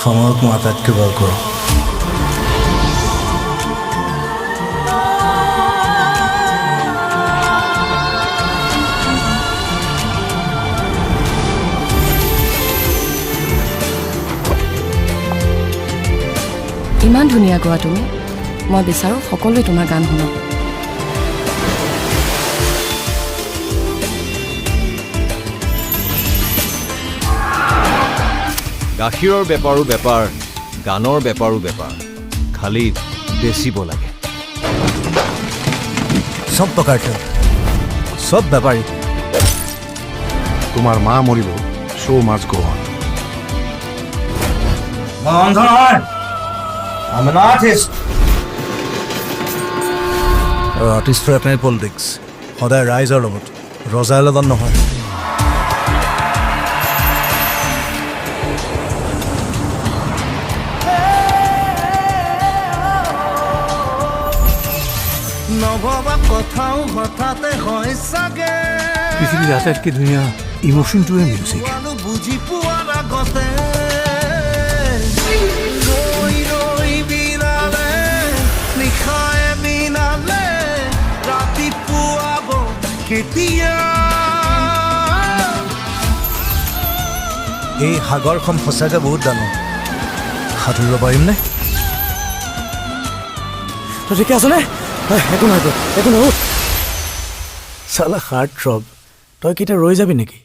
সময়ক মই আটাইতকৈ ভাল কৰোঁ। ইমান ধুনীয়া গোৱা তুমি। মই বিচাৰোঁ সকলোৱে তোমাৰ গান শুনক। গাখীৰৰ বেপাৰো বেপাৰ, গানৰ বেপাৰো বেপাৰ, খালি বেচিব লাগে। চব টকাৰ খেল, চব বেপাৰী। তোমাৰ মা মৰিব, show' must go on. I'm an artist. আৰু আৰ্টিষ্টৰ এটাই পলিটিক্স, সদায় ৰাইজৰ লগত, ৰজাৰ লগত নহয়। নভবা কথাও হঠাতে হয় চাগে, পৃথিৱীৰ আটাইতকৈ ধুনীয়া ইমোশ্যনটোৱে মিউজিক। বুজি পোৱাৰ আগতে এই সাগৰখন সঁচাকৈ বহুত ডাঙৰ, সাঁতুৰিব পাৰিমনে? তই ঠিকে আছনে? একো নাই, একো নহয়। চালা হাৰ্ট থ্ৰব, তই কেতিয়া ৰৈ যাবি নেকি?